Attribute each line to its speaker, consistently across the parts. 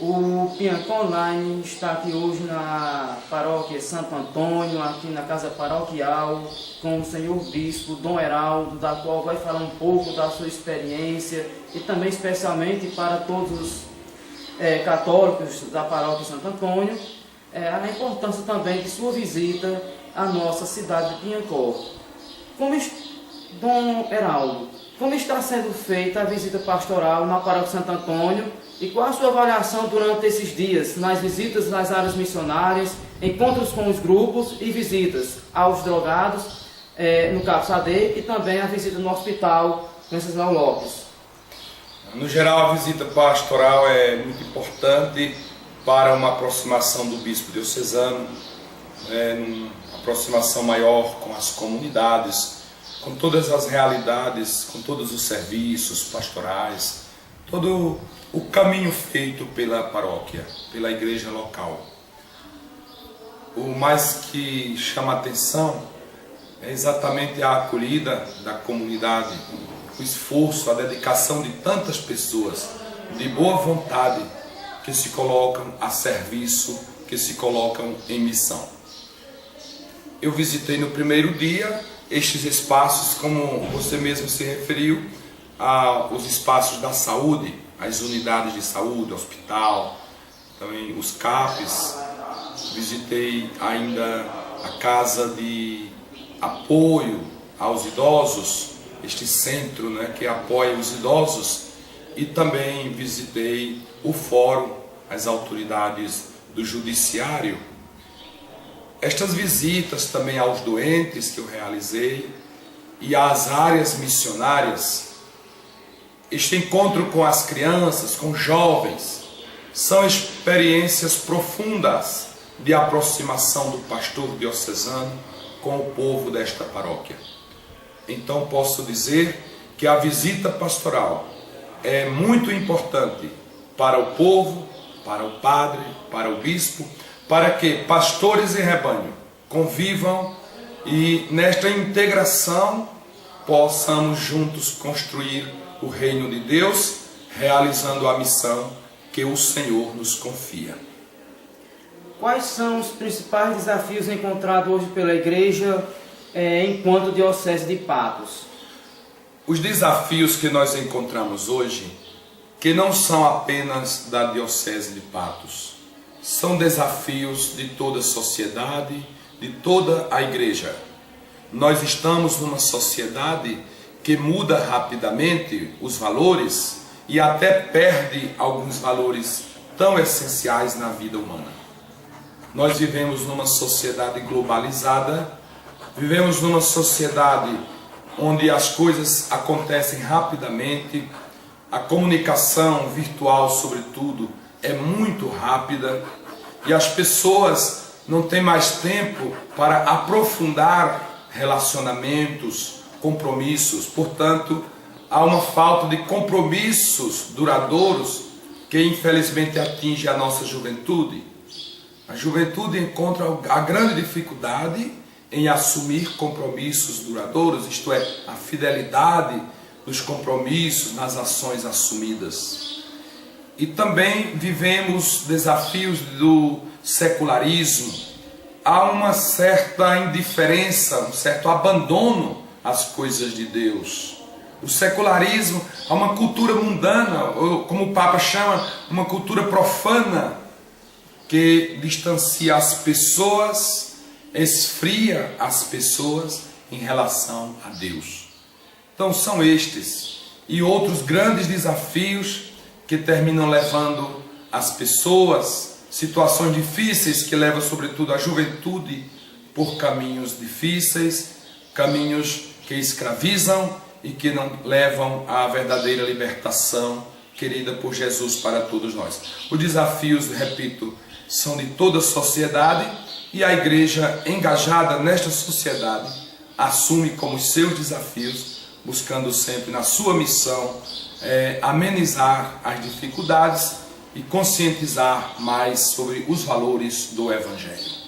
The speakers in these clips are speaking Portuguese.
Speaker 1: O Piancó Online está aqui hoje na paróquia Santo Antônio, aqui na casa paroquial, com o senhor bispo Dom Heraldo, da qual vai falar um pouco da sua experiência e também especialmente para todos os católicos da paróquia Santo Antônio, a importância também de sua visita à nossa cidade de Piancó. Dom Heraldo, como está sendo feita a visita pastoral na paróquia Santo Antônio e qual a sua avaliação durante esses dias, nas visitas nas áreas missionárias, encontros com os grupos e visitas aos drogados, no Cabo Sade, e também a visita no hospital Venceslau Lopes?
Speaker 2: No geral, a visita pastoral é muito importante para uma aproximação do bispo diocesano, uma aproximação maior com as comunidades, com todas as realidades, com todos os serviços pastorais, todo o caminho feito pela paróquia, pela igreja local. O mais que chama a atenção é exatamente a acolhida da comunidade, o esforço, a dedicação de tantas pessoas de boa vontade que se colocam a serviço, que se colocam em missão. Eu visitei no primeiro dia estes espaços, como você mesmo se referiu, os espaços da saúde, as unidades de saúde, hospital, também os CAPs. Visitei ainda a casa de apoio aos idosos, este centro, que apoia os idosos, e também visitei o fórum, as autoridades do judiciário. Estas visitas também aos doentes que eu realizei e às áreas missionárias, este encontro com as crianças, com jovens, são experiências profundas de aproximação do pastor diocesano com o povo desta paróquia. Então posso dizer que a visita pastoral é muito importante para o povo, para o padre, para o bispo, para que pastores e rebanho convivam e nesta integração possamos juntos construir o reino de Deus, realizando a missão que o Senhor nos confia.
Speaker 1: Quais são os principais desafios encontrados hoje pela igreja enquanto diocese de Patos?
Speaker 2: Os desafios que nós encontramos hoje, que não são apenas da diocese de Patos, são desafios de toda a sociedade, de toda a igreja. Nós estamos numa sociedade que muda rapidamente os valores e até perde alguns valores tão essenciais na vida humana. Nós vivemos numa sociedade globalizada, vivemos numa sociedade onde as coisas acontecem rapidamente, a comunicação virtual, sobretudo, é muito rápida e as pessoas não têm mais tempo para aprofundar relacionamentos, compromissos. Portanto, há uma falta de compromissos duradouros que infelizmente atinge a nossa juventude. A juventude encontra a grande dificuldade em assumir compromissos duradouros, isto é, a fidelidade dos compromissos nas ações assumidas. E também vivemos desafios do secularismo. Há uma certa indiferença, um certo abandono às coisas de Deus. O secularismo é uma cultura mundana, ou como o Papa chama, uma cultura profana, que distancia as pessoas, esfria as pessoas em relação a Deus. Então são estes e outros grandes desafios que terminam levando as pessoas, situações difíceis que levam sobretudo a juventude por caminhos difíceis, caminhos que escravizam e que não levam à verdadeira libertação querida por Jesus para todos nós. Os desafios, repito, são de toda a sociedade e a igreja engajada nesta sociedade assume como seus desafios, buscando sempre na sua missão amenizar as dificuldades e conscientizar mais sobre os valores do Evangelho.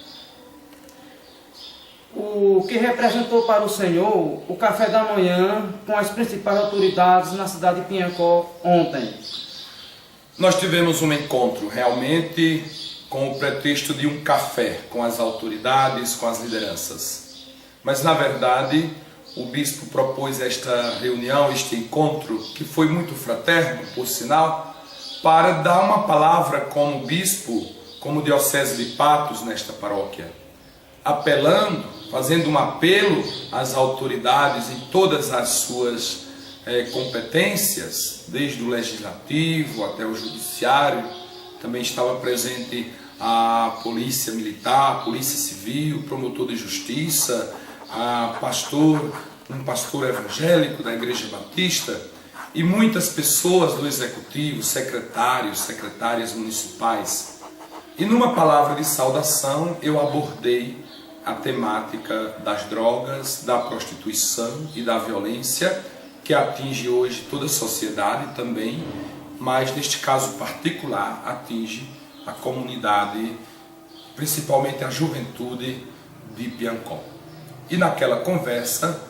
Speaker 1: O que representou para o Senhor o café da manhã com as principais autoridades na cidade de Piancó ontem?
Speaker 2: Nós tivemos um encontro realmente com o pretexto de um café com as autoridades, com as lideranças. Mas na verdade, o bispo propôs esta reunião, este encontro, que foi muito fraterno, por sinal, para dar uma palavra como bispo, como diocese de Patos nesta paróquia, apelando, fazendo um apelo às autoridades em todas as suas competências, desde o legislativo até o judiciário. Também estava presente a polícia militar, a polícia civil, o promotor de justiça, um pastor evangélico da Igreja Batista e muitas pessoas do executivo, secretários, secretárias municipais. E numa palavra de saudação eu abordei a temática das drogas, da prostituição e da violência que atinge hoje toda a sociedade também, mas neste caso particular atinge a comunidade, principalmente a juventude de Piancó. E naquela conversa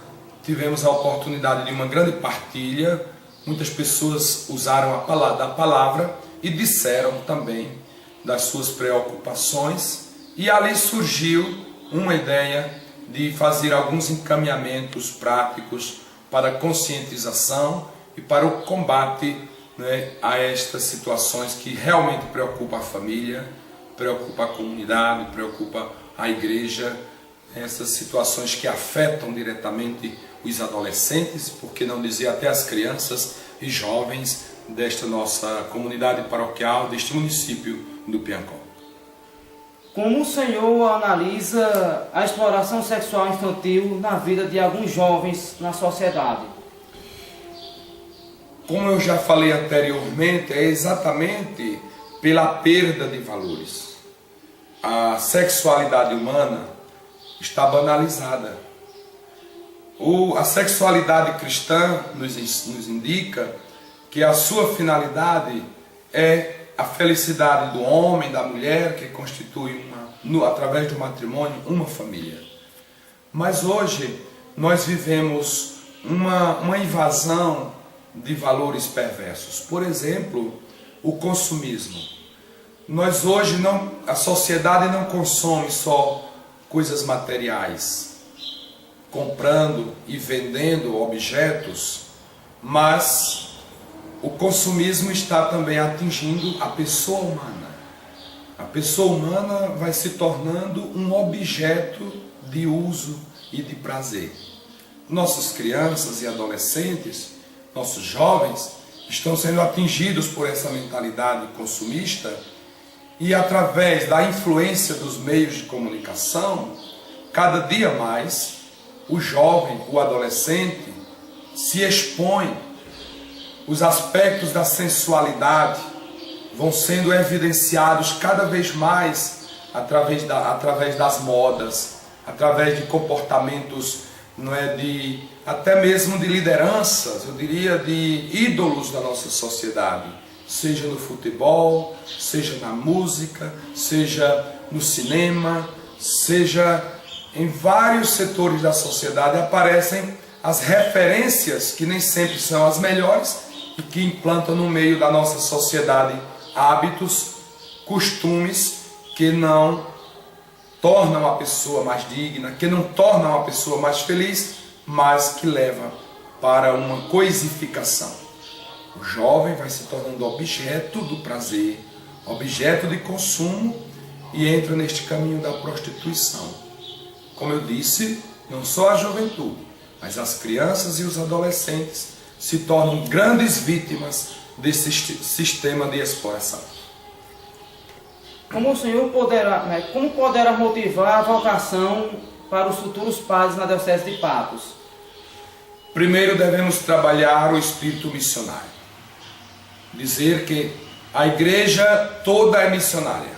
Speaker 2: tivemos a oportunidade de uma grande partilha, muitas pessoas usaram a palavra e disseram também das suas preocupações, e ali surgiu uma ideia de fazer alguns encaminhamentos práticos para a conscientização e para o combate, a estas situações que realmente preocupam a família, preocupa a comunidade, preocupa a igreja, essas situações que afetam diretamente os adolescentes, por que não dizer até as crianças e jovens desta nossa comunidade paroquial, deste município do Piancó.
Speaker 1: Como o senhor analisa a exploração sexual infantil na vida de alguns jovens na sociedade?
Speaker 2: Como eu já falei anteriormente, é exatamente pela perda de valores. A sexualidade humana está banalizada. A sexualidade cristã nos indica que a sua finalidade é a felicidade do homem, da mulher, que constitui, através do matrimônio, uma família. Mas hoje nós vivemos uma invasão de valores perversos. Por exemplo, o consumismo. Nós hoje a sociedade não consome só coisas materiais, comprando e vendendo objetos, mas o consumismo está também atingindo a pessoa humana. A pessoa humana vai se tornando um objeto de uso e de prazer. Nossas crianças e adolescentes, nossos jovens, estão sendo atingidos por essa mentalidade consumista e através da influência dos meios de comunicação, cada dia mais, o jovem, o adolescente, se expõe. Os aspectos da sensualidade vão sendo evidenciados cada vez mais através das modas, através de comportamentos, até mesmo de lideranças, eu diria de ídolos da nossa sociedade, seja no futebol, seja na música, seja no cinema, seja em vários setores da sociedade aparecem as referências que nem sempre são as melhores e que implantam no meio da nossa sociedade hábitos, costumes que não tornam a pessoa mais digna, que não tornam a pessoa mais feliz, mas que levam para uma coisificação. O jovem vai se tornando objeto do prazer, objeto de consumo e entra neste caminho da prostituição. Como eu disse, não só a juventude, mas as crianças e os adolescentes se tornam grandes vítimas desse sistema de exploração.
Speaker 1: Como poderá motivar a vocação para os futuros padres na Diocese de Patos?
Speaker 2: Primeiro devemos trabalhar o espírito missionário. Dizer que a igreja toda é missionária.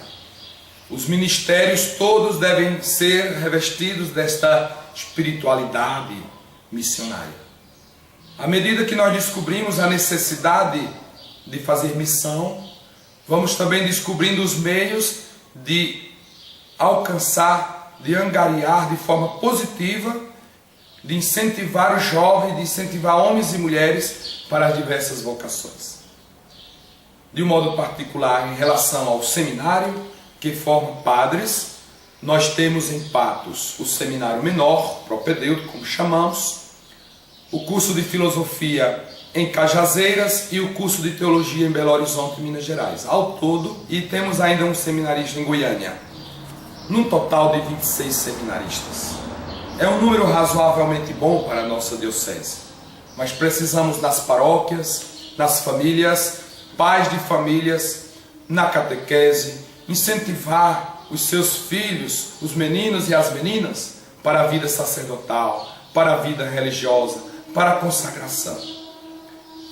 Speaker 2: Os ministérios todos devem ser revestidos desta espiritualidade missionária. À medida que nós descobrimos a necessidade de fazer missão, vamos também descobrindo os meios de alcançar, de angariar de forma positiva, de incentivar os jovens, de incentivar homens e mulheres para as diversas vocações. de um modo particular em relação ao seminário, que forma padres. Nós temos em Patos o seminário menor, propedêutico, como chamamos, o curso de filosofia em Cajazeiras e o curso de teologia em Belo Horizonte, Minas Gerais. Ao todo, e temos ainda um seminarista em Goiânia. Num total de 26 seminaristas. É um número razoavelmente bom para a nossa diocese, mas precisamos nas paróquias, nas famílias, pais de famílias, na catequese, incentivar os seus filhos, os meninos e as meninas, para a vida sacerdotal, para a vida religiosa, para a consagração.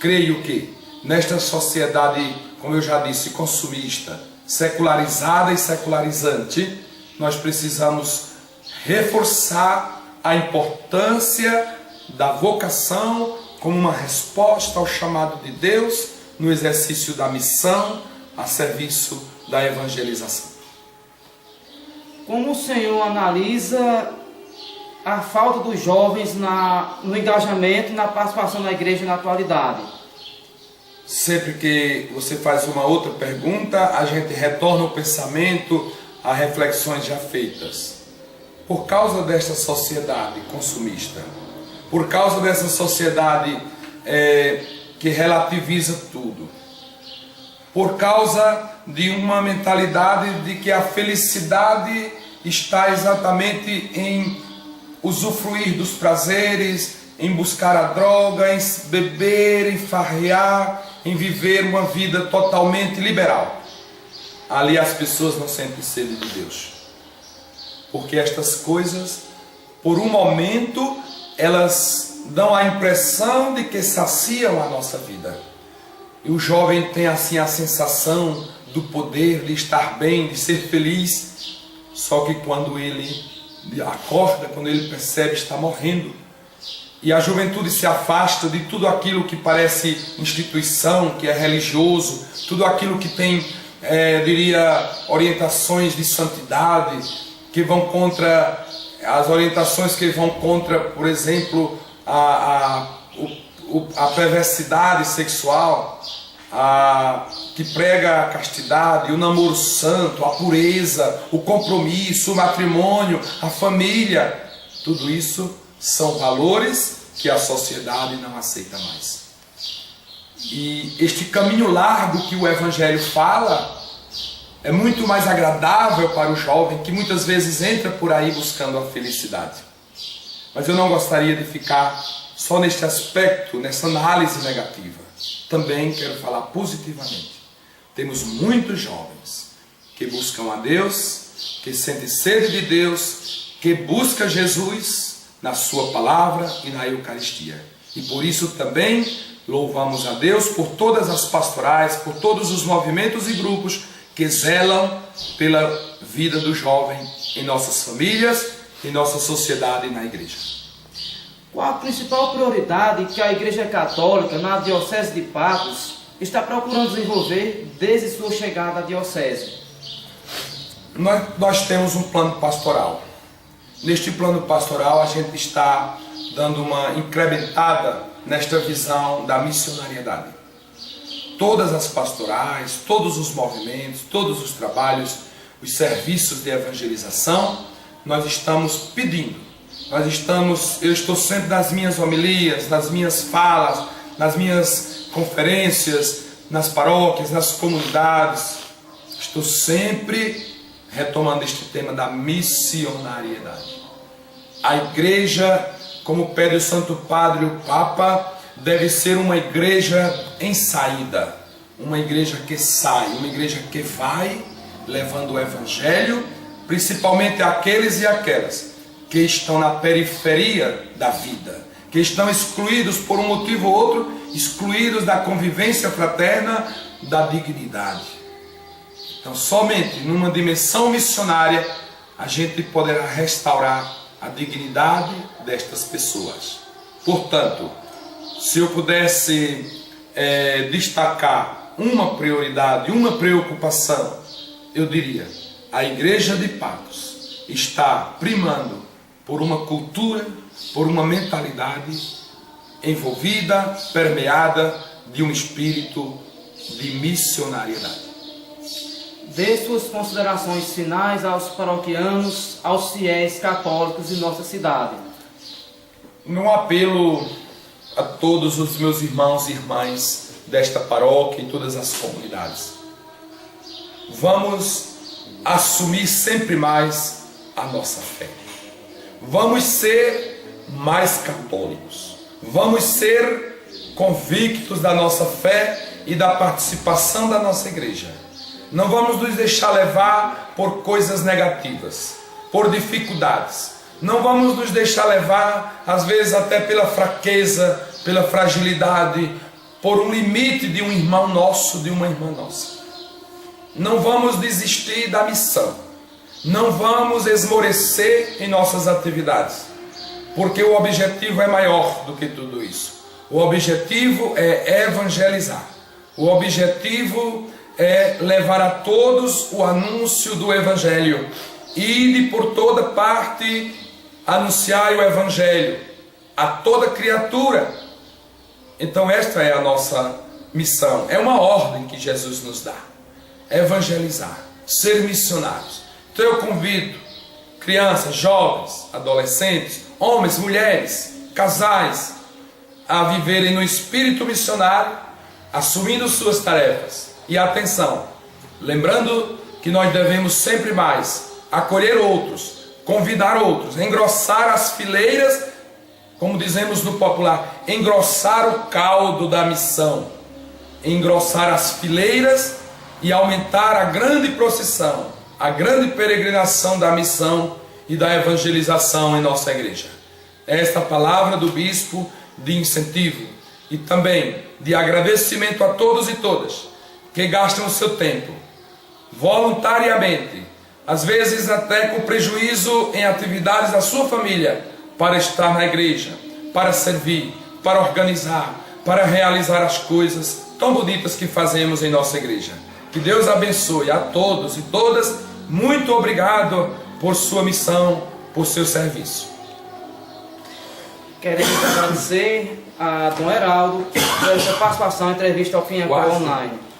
Speaker 2: Creio que nesta sociedade, como eu já disse, consumista, secularizada e secularizante, nós precisamos reforçar a importância da vocação como uma resposta ao chamado de Deus no exercício da missão a serviço da evangelização.
Speaker 1: Como o senhor analisa a falta dos jovens no engajamento e na participação na igreja na atualidade?
Speaker 2: Sempre que você faz uma outra pergunta, a gente retorna o pensamento a reflexões já feitas. Por causa desta sociedade consumista, por causa dessa sociedade que relativiza tudo, por causa de uma mentalidade de que a felicidade está exatamente em usufruir dos prazeres, em buscar a droga, em beber, em farrear, em viver uma vida totalmente liberal. Ali as pessoas não sentem sede de Deus. Porque estas coisas, por um momento, elas dão a impressão de que saciam a nossa vida. E o jovem tem assim a sensação do poder, de estar bem, de ser feliz. Só que quando ele acorda, quando ele percebe, está morrendo. E a juventude se afasta de tudo aquilo que parece instituição, que é religioso, tudo aquilo que tem, orientações de santidade, que vão contra as orientações que vão contra, por exemplo, a perversidade sexual, que prega a castidade, o namoro santo, a pureza, o compromisso, o matrimônio, a família. Tudo isso são valores que a sociedade não aceita mais. E este caminho largo que o Evangelho fala é muito mais agradável para o jovem, que muitas vezes entra por aí buscando a felicidade. Mas eu não gostaria de ficar só neste aspecto, nessa análise negativa. Também quero falar positivamente. Temos muitos jovens que buscam a Deus, que sentem sede de Deus, que buscam Jesus na sua palavra e na Eucaristia. E por isso também louvamos a Deus por todas as pastorais, por todos os movimentos e grupos que zelam pela vida do jovem em nossas famílias, em nossa sociedade e na igreja.
Speaker 1: Qual a principal prioridade que a Igreja Católica na Diocese de Patos está procurando desenvolver desde sua chegada à Diocese?
Speaker 2: Nós temos um plano pastoral. Neste plano pastoral a gente está dando uma incrementada nesta visão da missionariedade. Todas as pastorais, todos os movimentos, todos os trabalhos, os serviços de evangelização, nós estamos pedindo. Eu estou sempre nas minhas homilias, nas minhas falas, nas minhas conferências, nas paróquias, nas comunidades. Estou sempre retomando este tema da missionariedade. A igreja, como pede o Santo Padre e o Papa, deve ser uma igreja em saída, uma igreja que sai, uma igreja que vai levando o Evangelho, principalmente àqueles e aquelas que estão na periferia da vida, que estão excluídos por um motivo ou outro, excluídos da convivência fraterna, da dignidade. Então, somente numa dimensão missionária, a gente poderá restaurar a dignidade destas pessoas. Portanto, se eu pudesse destacar uma prioridade, uma preocupação, eu diria: a Igreja de Patos está primando por uma cultura, por uma mentalidade envolvida, permeada de um espírito de missionariedade.
Speaker 1: Dê suas considerações finais aos paroquianos, aos fiéis católicos de nossa cidade.
Speaker 2: Um apelo a todos os meus irmãos e irmãs desta paróquia e todas as comunidades. Vamos assumir sempre mais a nossa fé. Vamos ser mais católicos. Vamos ser convictos da nossa fé e da participação da nossa igreja. Não vamos nos deixar levar por coisas negativas, por dificuldades. Não vamos nos deixar levar, às vezes até pela fraqueza, pela fragilidade, por um limite de um irmão nosso, de uma irmã nossa. Não vamos desistir da missão. Não vamos esmorecer em nossas atividades, porque o objetivo é maior do que tudo isso. O objetivo é evangelizar. O objetivo é levar a todos o anúncio do Evangelho. Ide por toda parte anunciar o Evangelho a toda criatura. Então esta é a nossa missão. É uma ordem que Jesus nos dá. Evangelizar, ser missionários. Então eu convido crianças, jovens, adolescentes, homens, mulheres, casais, a viverem no espírito missionário, assumindo suas tarefas. E atenção, lembrando que nós devemos sempre mais acolher outros, convidar outros, engrossar as fileiras, como dizemos no popular, engrossar o caldo da missão, engrossar as fileiras e aumentar a grande procissão, a grande peregrinação da missão e da evangelização em nossa igreja. Esta palavra do bispo de incentivo e também de agradecimento a todos e todas que gastam o seu tempo voluntariamente, às vezes até com prejuízo em atividades da sua família, para estar na igreja, para servir, para organizar, para realizar as coisas tão bonitas que fazemos em nossa igreja. Que Deus abençoe a todos e todas. Muito obrigado por sua missão, por seu serviço.
Speaker 1: Queremos agradecer a Dom Heraldo por essa participação em entrevista ao Pinhacó Online.